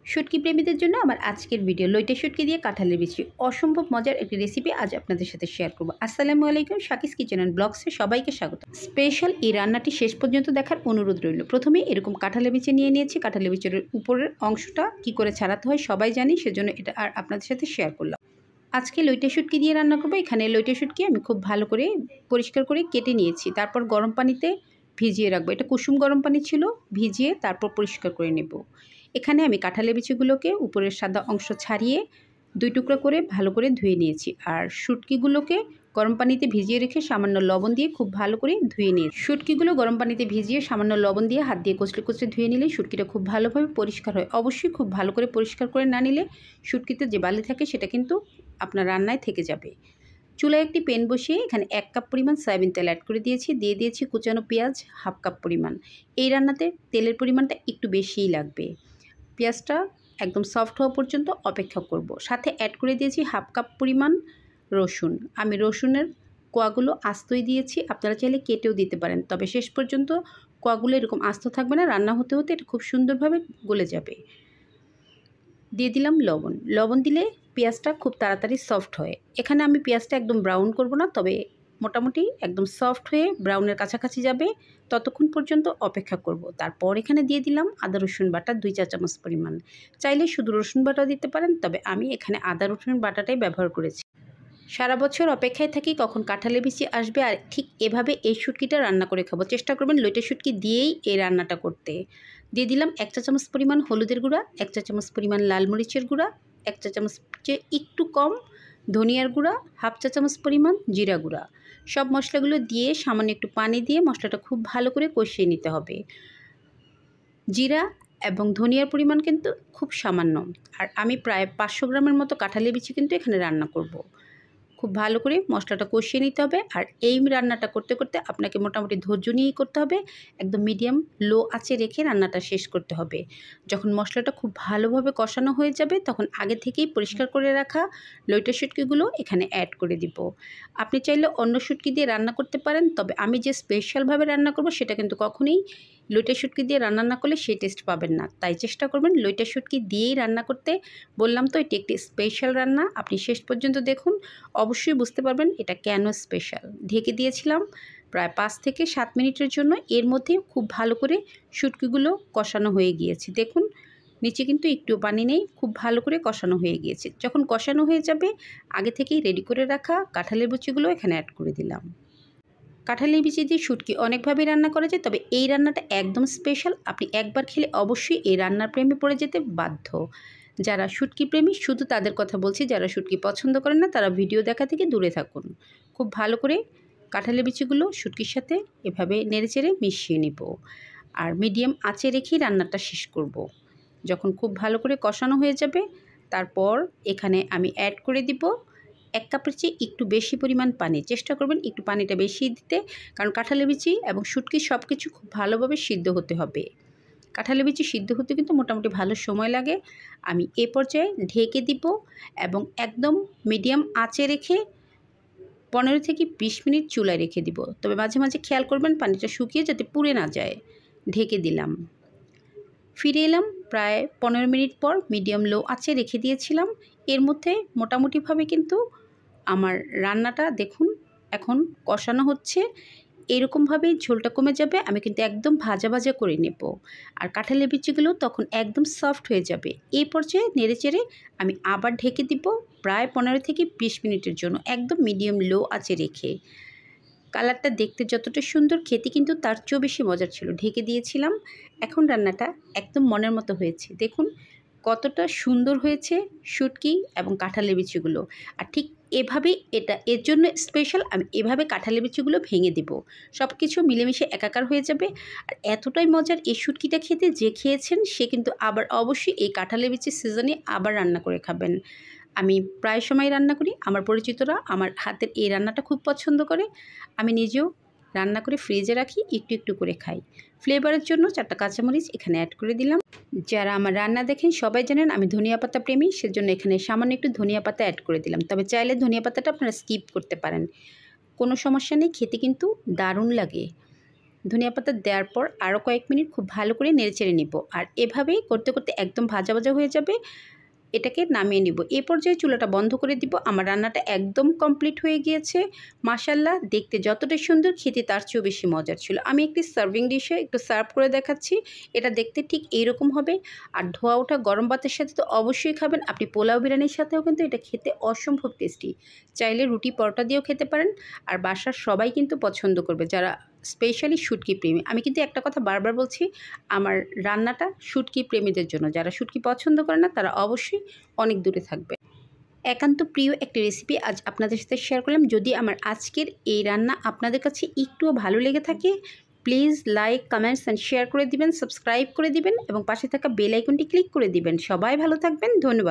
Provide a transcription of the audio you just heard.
শুটকি প্রেমীদের জন্য আমার আজকের ভিডিও লইটে শুটকি দিয়ে কাঁঠালের বিচি অসম্ভব মজার একটি রেসিপি আজ আপনাদের সাথে শেয়ার করব। আসসালামু আলাইকুম, শাকিস কিচেন অ্যান্ড ব্লগসে সবাইকে স্বাগত। স্পেশাল এই রান্নাটি শেষ পর্যন্ত দেখার অনুরোধ রইল। প্রথমে এরকম কাঁঠালের বিচি নিয়ে নিয়েছি। কাঁঠালের বিচির উপরের অংশটা কি করে ছাড়াতে হয় সবাই জানি, সেজন্য এটা আর আপনাদের সাথে শেয়ার করলাম। আজকে লইটে শুটকি দিয়ে রান্না করবো। এখানে লইটে শুটকি আমি খুব ভালো করে পরিষ্কার করে কেটে নিয়েছি, তারপর গরম পানিতে ভিজিয়ে রাখবো। এটা কুসুম গরম পানি ছিল, ভিজিয়ে তারপর পরিষ্কার করে নেব। এখানে আমি কাঁঠালের বিচিগুলোকে উপরের সাদা অংশ ছাড়িয়ে 2 টুকরো করে ভালো করে ধুয়ে নিয়েছি, আর শুটকিগুলোকে গরম পানিতে ভিজিয়ে রেখে সামান্য লবণ দিয়ে খুব ভালো করে ধুয়ে নিয়েছি। শুটকিগুলো গরম পানিতে ভিজিয়ে সামান্য লবণ দিয়ে হাত দিয়ে কচলে কচলে ধুয়ে নিলে শুটকিটা খুব ভালোভাবে পরিষ্কার হয়। অবশ্যই খুব ভালো করে পরিষ্কার করে না নিলে শুটকিতে যে বালি থাকে সেটা কিন্তু আপনার রান্নায় থেকে যাবে। চুলায় একটি প্যান বসিয়ে এখানে 1 কাপ পরিমাণ সয়াবিন তেল অ্যাড করে দিয়ে দিয়েছি কুচানো পেঁয়াজ 1/2 কাপ পরিমাণ। এই রান্নাতে তেলের পরিমাণটা একটু বেশিই লাগবে। পেঁয়াজটা একদম সফট হওয়া পর্যন্ত অপেক্ষা করব। সাথে অ্যাড করে দিয়েছি 1/2 কাপ পরিমাণ রসুন। আমি রসুনের কোয়াগুলো আস্তই দিয়েছি, আপনারা চাইলে কেটেও দিতে পারেন, তবে শেষ পর্যন্ত কোয়াগুলো এরকম আস্ত থাকবে না, রান্না হতে হতে এটা খুব সুন্দরভাবে গলে যাবে। দিয়ে দিলাম লবণ। লবণ দিলে পেঁয়াজটা খুব তাড়াতাড়ি সফট হয়। এখানে আমি পেঁয়াজটা একদম ব্রাউন করব না, তবে মোটামুটি একদম সফট হয়ে ব্রাউনের কাছাকাছি যাবে ততক্ষণ পর্যন্ত অপেক্ষা করব। তারপর এখানে দিয়ে দিলাম আদা রসুন বাটা 2 চা চামচ পরিমাণ। চাইলে শুধু রসুন বাটাও দিতে পারেন, তবে আমি এখানে আদা রসুন বাটাটাই ব্যবহার করেছি। সারা বছর অপেক্ষায় থাকি কখন কাঁঠালের বিচি আসবে, আর ঠিক এভাবে এই শুটকিটা রান্না করে খাবো। চেষ্টা করবেন লইটে শুটকি দিয়েই এই রান্নাটা করতে। দিয়ে দিলাম 1 চা চামচ পরিমাণ হলুদের গুঁড়া, 1 চা চামচ পরিমাণ লাল মরিচের গুঁড়া, 1 চা চামচ চেয়ে একটু কম ধনিয়ার গুঁড়া, 1/2 চা চামচ পরিমাণ জিরা গুঁড়া। সব মশলাগুলো দিয়ে সামান্য একটু পানি দিয়ে মশলাটা খুব ভালো করে কষিয়ে নিতে হবে। জিরা এবং ধনিয়ার পরিমাণ কিন্তু খুব সামান্য, আর আমি প্রায় 500 গ্রামের মতো কাঁঠালের বিচি কিন্তু এখানে রান্না করব। খুব ভালো করে মশলাটা কষিয়ে নিতে হবে, আর এই রান্নাটা করতে করতে আপনাকে মোটামুটি ধৈর্য নিয়েই করতে হবে। একদম মিডিয়াম লো আঁচে রেখে রান্নাটা শেষ করতে হবে। যখন মশলাটা খুব ভালোভাবে কষানো হয়ে যাবে তখন আগে থেকেই পরিষ্কার করে রাখা লইটে শুটকিগুলো এখানে অ্যাড করে দিব। আপনি চাইলে অন্য শুটকি দিয়ে রান্না করতে পারেন, তবে আমি যে স্পেশালভাবে রান্না করব সেটা কিন্তু কখনোই লইটে শুটকি দিয়ে রান্না না করলে সেই টেস্ট পাবেন না। তাই চেষ্টা করবেন লইটে শুটকি দিয়েই রান্না করতে। বললাম তো এটি একটি স্পেশাল রান্না, আপনি শেষ পর্যন্ত দেখুন, অবশ্যই বুঝতে পারবেন এটা কেন স্পেশাল। ঢেকে দিয়েছিলাম প্রায় 5 থেকে 7 মিনিটের জন্য। এর মধ্যে খুব ভালো করে শুটকিগুলো কষানো হয়ে গিয়েছে। দেখুন নিচে কিন্তু একটুও পানি নেই, খুব ভালো করে কষানো হয়ে গিয়েছে। যখন কষানো হয়ে যাবে আগে থেকেই রেডি করে রাখা কাঁঠালের বিচিগুলো এখানে অ্যাড করে দিলাম। কাঁঠালের বিচি দিয়ে শুটকি অনেকভাবেই রান্না করা যায়, তবে এই রান্নাটা একদম স্পেশাল। আপনি একবার খেলে অবশ্যই এই রান্নার প্রেমে পড়ে যেতে বাধ্য। যারা শুটকি প্রেমী শুধু তাদের কথা বলছি, যারা শুটকি পছন্দ করেন না তারা ভিডিও দেখা থেকে দূরে থাকুন। খুব ভালো করে কাঁঠালের বিচিগুলো শুটকির সাথে এভাবে নেড়েচেড়ে মিশিয়ে নিব, আর মিডিয়াম আঁচে রেখেই রান্নাটা শেষ করব। যখন খুব ভালো করে কষানো হয়ে যাবে তারপর এখানে আমি অ্যাড করে দিব 1 কাপের চেয়ে একটু বেশি পরিমাণ পানি। চেষ্টা করবেন একটু পানিটা বেশি দিতে, কারণ কাঁঠালের বিচি এবং শুটকি সব কিছু খুব ভালোভাবে সিদ্ধ হতে হবে। কাঁঠালের বিচি সিদ্ধ হতে কিন্তু মোটামুটি ভালো সময় লাগে। আমি এ পর্যায়ে ঢেকে দিব এবং একদম মিডিয়াম আঁচে রেখে 15 থেকে 20 মিনিট চুলায় রেখে দিব। তবে মাঝে মাঝে খেয়াল করবেন পানিটা শুকিয়ে যাতে পুড়ে না যায়। ঢেকে দিলাম, ফিরে এলাম প্রায় 15 মিনিট পর। মিডিয়াম লো আঁচে রেখে দিয়েছিলাম। এর মধ্যে মোটামুটিভাবে কিন্তু আমার রান্নাটা দেখুন এখন কষানো হচ্ছে। এরকমভাবেই ঝোলটা কমে যাবে। আমি কিন্তু একদম ভাজা ভাজা করে নেব, আর কাঁঠালের বিচিগুলো তখন একদম সফট হয়ে যাবে। এই পর্যায়ে নেড়েচেড়ে আমি আবার ঢেকে দিব প্রায় 15 থেকে 20 মিনিটের জন্য, একদম মিডিয়াম লো আঁচে রেখে। কালারটা দেখতে যতটা সুন্দর, খেতে কিন্তু তার চেয়েও বেশি মজার ছিল। ঢেকে দিয়েছিলাম। এখন রান্নাটা একদম মনের মতো হয়েছে। দেখুন কতটা সুন্দর হয়েছে শুটকি এবং কাঁঠালের বিচিগুলো। আর ঠিক এভাবেই এটা এর জন্য স্পেশাল, আমি এভাবে কাঁঠালের বিচিগুলো ভেঙে দিব, সব কিছু মিলেমিশে একাকার হয়ে যাবে। আর এতটাই মজার এই শুটকিটা খেতে, যে খেয়েছেন সে কিন্তু আবার অবশ্যই এই কাঁঠালের বিচির সিজনে আবার রান্না করে খাবেন। আমি প্রায় সময় রান্না করি, আমার পরিচিতরা আমার হাতের এই রান্নাটা খুব পছন্দ করে। আমি নিজেও রান্না করে ফ্রিজে রাখি, একটু একটু করে খাই। ফ্লেভারের জন্য 4টা কাঁচামরিচ এখানে অ্যাড করে দিলাম। যারা আমার রান্না দেখেন সবাই জানেন আমি ধনিয়া পাতা প্রেমী, সেজন্য এখানে সামান্য একটু ধনিয়া পাতা অ্যাড করে দিলাম। তবে চাইলে ধনিয়া পাতাটা আপনারা স্কিপ করতে পারেন, কোনো সমস্যা নেই, খেতে কিন্তু দারুণ লাগে। ধনিয়া পাতা দেওয়ার পর আরও কয়েক মিনিট খুব ভালো করে নেড়েচেড়ে নিব। আর এভাবেই করতে করতে একদম ভাজা ভাজা হয়ে যাবে, এটাকে নামিয়ে নিব। এই পর্যায়ে চুলাটা বন্ধ করে দিব। আমার রান্নাটা একদম কমপ্লিট হয়ে গিয়েছে। মাশাআল্লাহ, দেখতে যতটা সুন্দর, খেতে তার চেয়েও বেশি মজার ছিল। আমি একটি সার্ভিং ডিশে একটু সার্ভ করে দেখাচ্ছি। এটা দেখতে ঠিক এইরকম হবে। আর ধোয়া ওঠা গরম ভাতের সাথে তো অবশ্যই খাবেন। আপনি পোলাও বিরিয়ানির সাথেও কিন্তু এটা খেতে অসম্ভব টেস্টি। চাইলে রুটি পরোটা দিয়েও খেতে পারেন। আর বাসার সবাই কিন্তু পছন্দ করবে, যারা স্পেশালি শুটকি প্রেমী। আমি কিন্তু একটা কথা বারবার বলছি, আমার রান্নাটা শুটকি প্রেমীদের জন্য। যারা শুটকি পছন্দ করে না তারা অবশ্যই অনেক দূরে থাকবে। একান্ত প্রিয় একটি রেসিপি আজ আপনাদের সাথে শেয়ার করলাম। যদি আমার আজকের এই রান্না আপনাদের কাছে একটুও ভালো লেগে থাকে, please like, comments and share করে দিবেন, সাবস্ক্রাইব করে দিবেন এবং পাশে থাকা বেল আইকনটি ক্লিক করে দিবেন। সবাই ভালো থাকবেন। ধন্যবাদ।